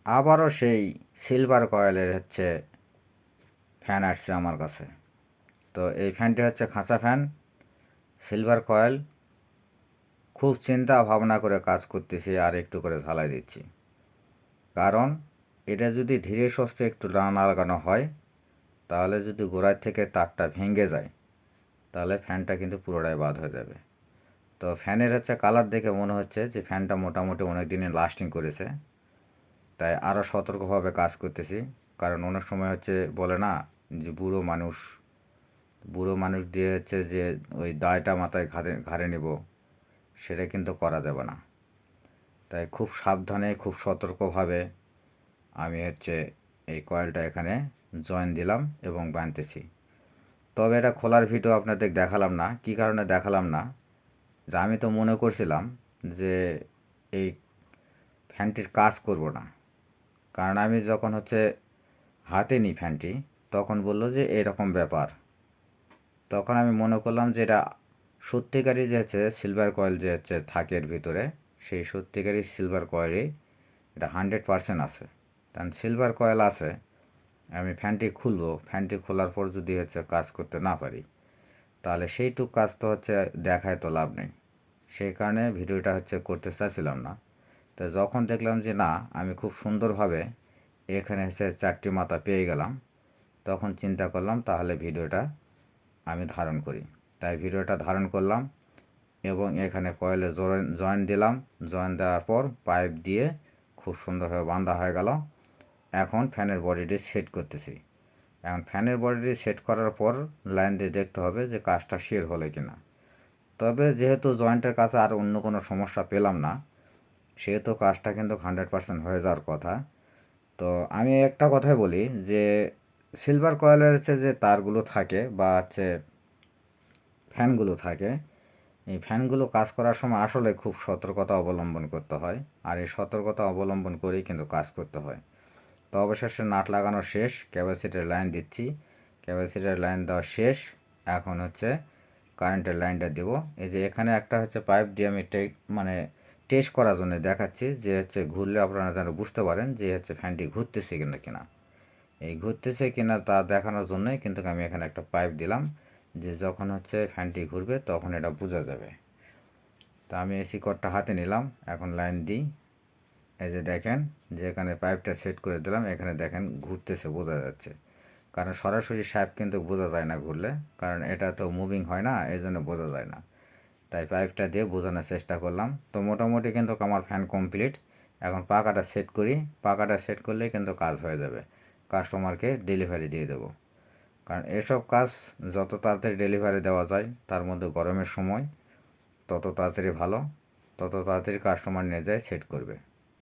আবারও সেই সিলভার কয়েলের ফ্যান আসছে আমার কাছে। তো এই ফ্যানটি হচ্ছে খাঁচা ফ্যান, সিলভার কয়েল। খুব চিন্তা ভাবনা করে কাজ করতেছি আর একটু করে ঝালাই দিচ্ছি, কারণ এটা যদি ধীরে সুস্থে একটু না লাগানো হয়, তাহলে যদি গোড়ায় থেকে তারটা ভেঙে যায়, তাহলে ফ্যানটা কিন্তু পুরোটাই বাদ হয়ে যাবে। তো ফ্যানের কালার দেখে মনে হচ্ছে যে ফ্যানটা মোটামুটি অনেক দিনে লাস্টিং করেছে, তাই আরও সতর্কভাবে কাজ করতেছি। কারণ অনেক সময় বলে না যে বুড়ো মানুষ দিয়ে যে ওই দায়টা মাথায় ঘাড়ে নেব, সেটা কিন্তু করা যাবে না। তাই খুব সাবধানে খুব সতর্কভাবে আমি এই কয়েলটা এখানে জয়েন দিলাম এবং বাঁধতেছি। তবে এটা খোলার ভিডিও আপনাদের দেখালাম না। কী কারণে দেখালাম না, যে আমি তো মনে করছিলাম যে এই ফ্যানটির কাজ করব না। কারণ আমি যখন হাতে নিই ফ্যানটি, তখন বললো যে এরকম ব্যাপার। তখন আমি মনে করলাম যে এটা সত্যিকারই সিলভার কয়েল থাকে এর ভিতরে, সেই সত্যিকারই সিলভার কয়েলই এটা 100% আছে। কারণ সিলভার কয়েল আছে, আমি ফ্যানটি খুলবো, ফ্যানটি খোলার পর যদি কাজ করতে না পারি, তাহলে সেইটুক কাজ তো দেখায় তো লাভ নেই। সেই কারণে ভিডিওটা করতে চাইছিলাম না। তো যখন দেখলাম যে না, আমি খুব সুন্দরভাবে এখানে 4টি মাথা পেয়ে গেলাম, তখন চিন্তা করলাম তাহলে ভিডিওটা আমি ধারণ করি। তাই ভিডিওটা ধারণ করলাম এবং এখানে কয়েলে জয়েন দিলাম। জয়েন দেওয়ার পর পাইপ দিয়ে খুব সুন্দরভাবে বাঁধা হয়ে গেল। এখন ফ্যানের বডিটি সেট করতেছি। এখন ফ্যানের বডিটি সেট করার পর লাইন দিয়ে দেখতে হবে যে কাজটা শেয়ার হলো কি না। তবে যেহেতু জয়েন্টের কাছে আর অন্য কোনো সমস্যা পেলাম না, সেহেতু কাজটা কিন্তু 100% হয়ে যাওয়ার কথা। তো আমি একটা কথাই বলি যে সিলভার কয়েলের যে তারগুলো থাকে বা ফ্যানগুলো থাকে, এই ফ্যানগুলো কাজ করার সময় আসলে খুব সতর্কতা অবলম্বন করতে হয়। আর এই সতর্কতা অবলম্বন করেই কিন্তু কাজ করতে হয়। তো অবশেষে নাট লাগানো শেষ, ক্যাপাসিটার লাইন দিচ্ছি, ক্যাপাসিটার লাইন দেওয়া শেষ। এখন কারেন্টের লাইনটা দেব। এই যে এখানে একটা পাইপ দিয়ে আমি টেস্ট করার জন্য দেখাচ্ছি, যে ঘুরলে আপনারা যেন বুঝতে পারেন যে ফ্যানটি ঘুরতেছে কিনা। এই ঘুরতেছে কিনা তা দেখানোর জন্যই কিন্তু আমি এখানে একটা পাইপ দিলাম, যে যখন ফ্যানটি ঘুরবে তখন এটা বোঝা যাবে। তা আমি এসি কর্ডটা হাতে নিলাম, এখন লাইন দিই। এই যে দেখেন যে এখানে পাইপটা সেট করে দিলাম, এখানে দেখেন ঘুরতেছে, বোঝা যাচ্ছে। কারণ সরাসরি সাহেব কিন্তু বোঝা যায় না ঘুরলে, কারণ এটা তো মুভিং হয় না, এই জন্য বোঝা যায় না। তাই পাইপটা দিয়ে বোঝানোর চেষ্টা করলাম। তো মোটামুটি কিন্তু আমার ফ্যান কমপ্লিট। এখন পাখাটা সেট করি, পাখাটা সেট করলেই কিন্তু কাজ হয়ে যাবে, কাস্টমারকে ডেলিভারি দিয়ে দেবো। কারণ এসব কাজ যত তাড়াতাড়ি ডেলিভারি দেওয়া যায়, তার মধ্যে গরমের সময় তত তাড়াতাড়ি ভালো, তত তাড়াতাড়ি কাস্টমার নিয়ে যায় সেট করবে।